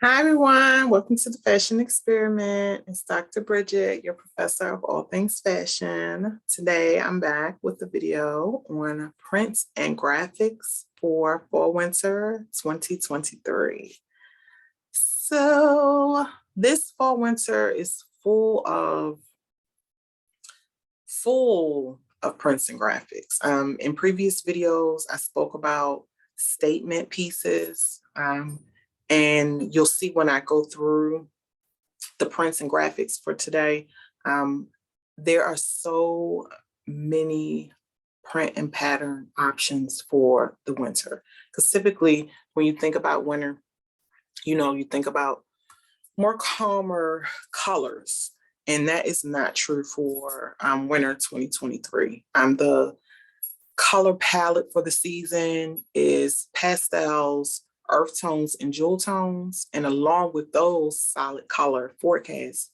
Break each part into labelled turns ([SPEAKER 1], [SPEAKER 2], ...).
[SPEAKER 1] Hi, everyone. Welcome to the Fashion Experiment. It's Dr. Bridget, your professor of all things fashion. Today, I'm back with a video on prints and graphics for fall winter 2023. So, this fall winter is full of prints and graphics. In previous videos, I spoke about statement pieces. And you'll see when I go through the prints and graphics for today, there are so many print and pattern options for the winter. Because typically when you think about winter, you think about more calmer colors. And that is not true for winter 2023. The color palette for the season is pastels, earth tones, and jewel tones. And along with those solid color forecasts,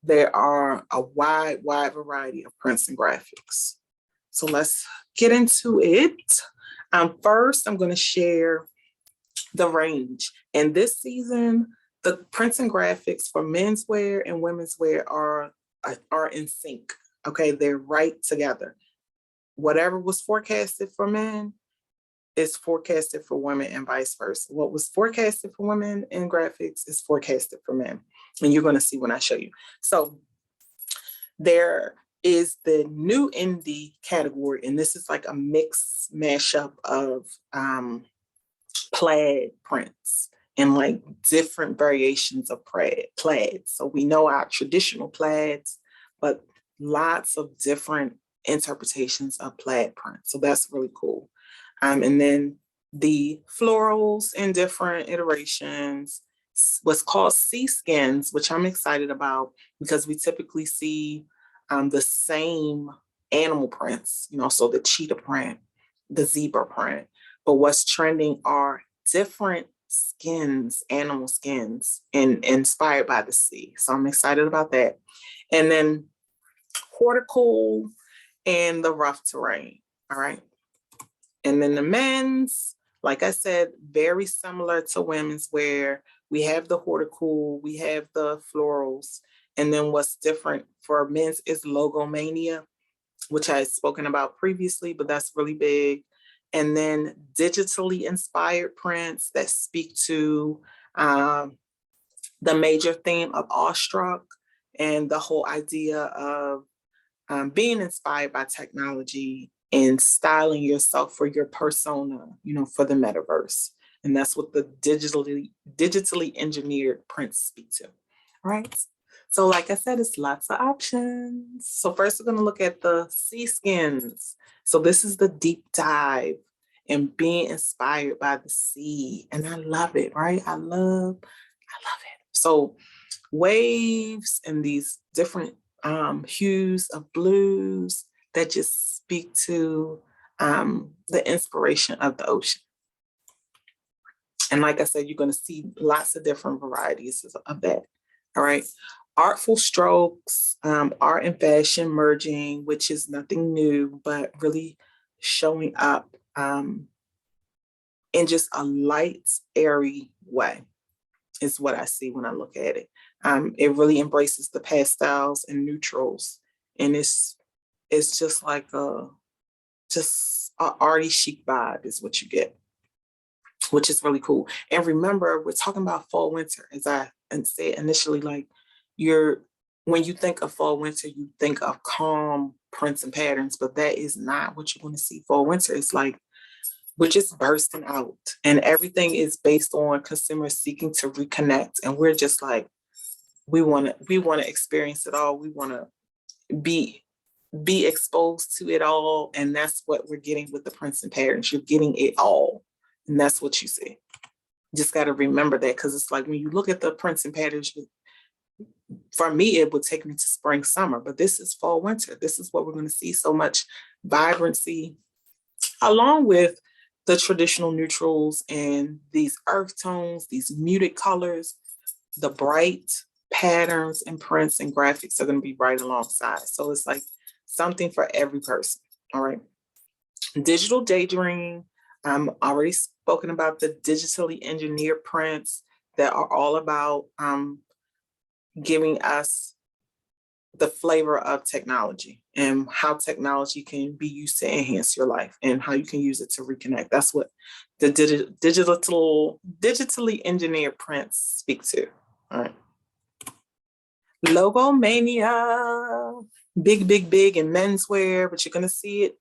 [SPEAKER 1] there are a wide variety of prints and graphics. So let's get into it. First, I'm going to share the range. And this season, the prints and graphics for menswear and women's wear are in sync. Okay, they're right together. Whatever was forecasted for men is forecasted for women and vice versa. What was forecasted for women in graphics is forecasted for men. And you're going to see when I show you. So there is the new indie category, and this is like a mixed mashup of plaid prints and like different variations of plaid. So we know our traditional plaids, but lots of different interpretations of plaid print. So that's really cool. And then the florals in different iterations, what's called sea skins, which I'm excited about because we typically see the same animal prints, so the cheetah print, the zebra print, but what's trending are different skins, animal skins, and inspired by the sea. So I'm excited about that. And then horticool and the rough terrain. All right. And then the men's, like I said, very similar to women's wear. We have the horticool, we have the florals. And then what's different for men's is logo Mania, which I had spoken about previously, but that's really big. And then digitally inspired prints that speak to the major theme of awestruck and the whole idea of being inspired by technology and styling yourself for your persona, for the metaverse. And that's what the digitally engineered prints speak to. All right. So like I said, it's lots of options. So first we're going to look at the sea skins. So this is the deep dive and being inspired by the sea. And I love it, right? I love it. So waves and these different hues of blues that just speak to the inspiration of the ocean. And like I said, you're going to see lots of different varieties of that. All right. Artful Strokes, art and fashion merging, which is nothing new, but really showing up in just a light, airy way is what I see when I look at it. It really embraces the pastels and neutrals. And it's just like a arty chic vibe is what you get, which is really cool. And remember, we're talking about fall winter, as I said initially, like when you think of fall winter, you think of calm prints and patterns, but that is not what you're going to see fall winter. It's like we're just bursting out, and everything is based on consumers seeking to reconnect. And we're just like, we want to experience it all. We want to be exposed to it all. And that's what we're getting with the prints and patterns. You're getting it all. And that's what you see. You just got to remember that, because it's like when you look at the prints and patterns, for me, it would take me to spring, summer, but this is fall, winter. This is what we're going to see, so much vibrancy, along with the traditional neutrals and these earth tones, these muted colors. The bright patterns and prints and graphics are going to be right alongside. So it's like something for every person. All right. Digital daydreaming. I'm already spoken about the digitally engineered prints. that are all about giving us the flavor of technology and how technology can be used to enhance your life and how you can use it to reconnect. That's what the digitally engineered prints speak to. All right. Logo mania, big, big, big in menswear, but you're gonna see it.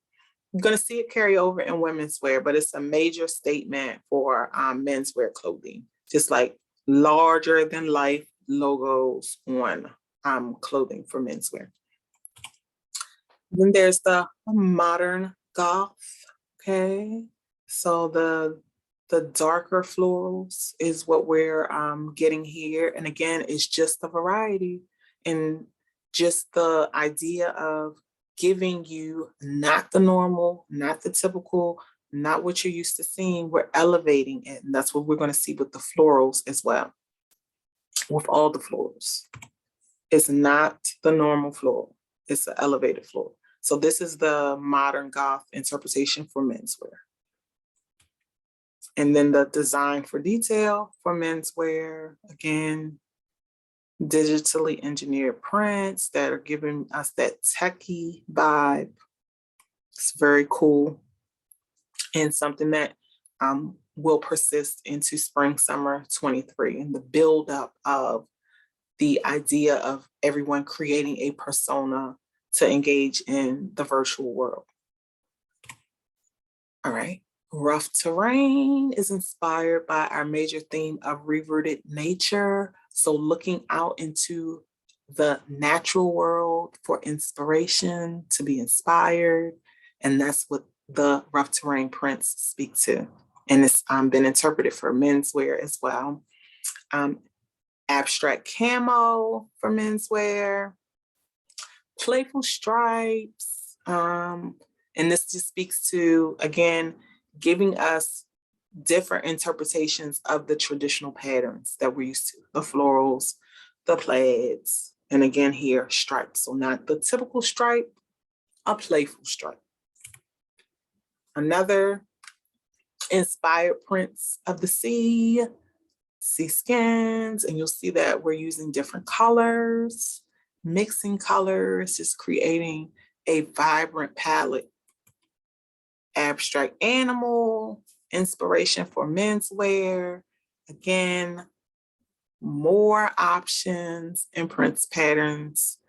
[SPEAKER 1] You're gonna see it carry over in women's wear, but it's a major statement for menswear clothing. Just like larger than life logos on clothing for menswear. Then there's the modern goth. Okay, so the darker florals is what we're getting here, and again, it's just a variety and just the idea of giving you not the normal, not the typical, not what you're used to seeing. We're elevating it, and that's what we're going to see with the florals as well. With all the florals, it's not the normal floral; it's an elevated floral. So this is the modern goth interpretation for menswear. And then the design for detail for menswear, again, digitally engineered prints that are giving us that techie vibe. It's very cool and something that will persist into spring, summer 23 and the buildup of the idea of everyone creating a persona to engage in the virtual world. All right. Rough terrain is inspired by our major theme of reverted nature. So looking out into the natural world for inspiration, to be inspired. And that's what the rough terrain prints speak to. And it's been interpreted for menswear as well. Abstract camo for menswear, playful stripes. And this just speaks to, again, giving us different interpretations of the traditional patterns that we're used to, the florals, the plaids, and again here, stripes. So not the typical stripe, a playful stripe. Another inspired prints of the sea skins, and you'll see that we're using different colors, mixing colors, just creating a vibrant palette. Abstract animal, inspiration for menswear. Again, more options in prints patterns,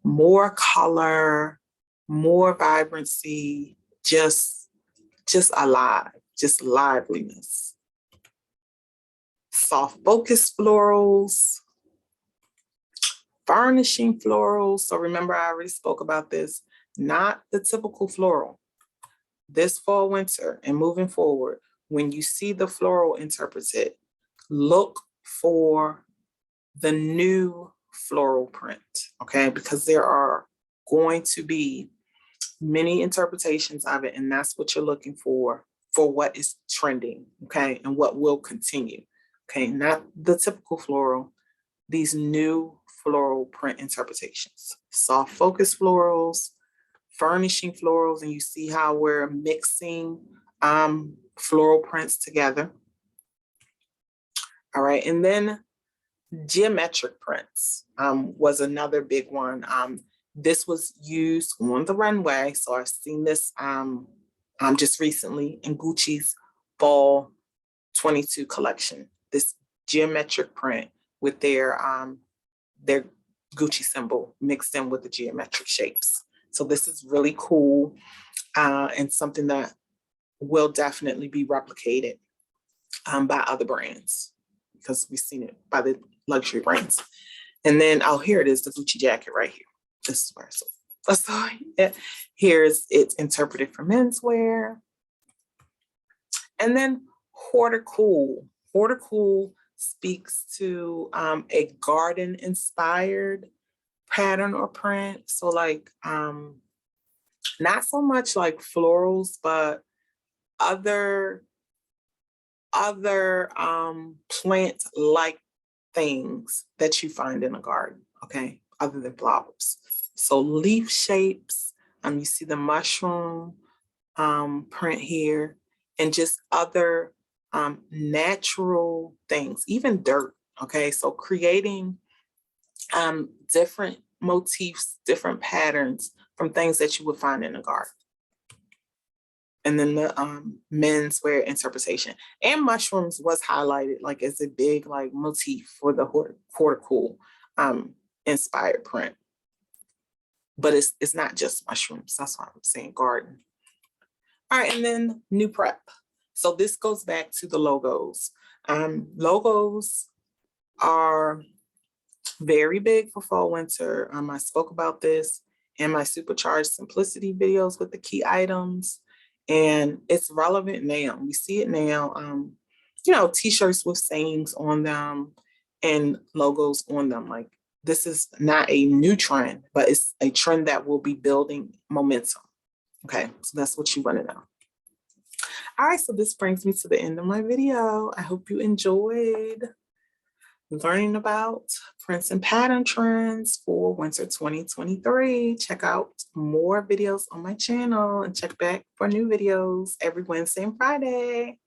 [SPEAKER 1] more color, more vibrancy, just alive, just liveliness. Soft focus florals, furnishing florals. So remember, I already spoke about this, not the typical floral. This fall, winter, and moving forward, when you see the floral interpreted, look for the new floral print, okay? Because there are going to be many interpretations of it, and that's what you're looking for what is trending, okay? And what will continue, okay? Not the typical floral, these new floral print interpretations. Soft focus florals, furnishing florals, and you see how we're mixing floral prints together. All right, and then geometric prints was another big one. This was used on the runway, so I've seen this just recently in Gucci's Fall 22 collection. This geometric print with their Gucci symbol mixed in with the geometric shapes. So this is really cool and something that will definitely be replicated by other brands because we've seen it by the luxury brands. And then, oh, here it is, the Gucci jacket right here. This is where here's it's interpreted for menswear. And then horticool. Horticool speaks to a garden-inspired pattern or print. So like not so much like florals, but other plant-like things that you find in a garden, okay, other than flowers. So leaf shapes, you see the mushroom print here, and just other natural things, even dirt. Okay, so creating different motifs, different patterns from things that you would find in a garden. And then the menswear interpretation, and mushrooms was highlighted like as a big like motif for the horticultural inspired print. But it's not just mushrooms. That's why I'm saying garden. All right, and then new prep. So this goes back to the logos. Logos are very big for fall winter. I spoke about this in my supercharged simplicity videos with the key items, and it's relevant now. We see it now. T-shirts with sayings on them and logos on them. Like, this is not a new trend, but it's a trend that will be building momentum. Okay, so that's what you want to know. All right, so this brings me to the end of my video. I hope you enjoyed learning about prints and pattern trends for winter 2023. Check out more videos on my channel and check back for new videos every Wednesday and Friday.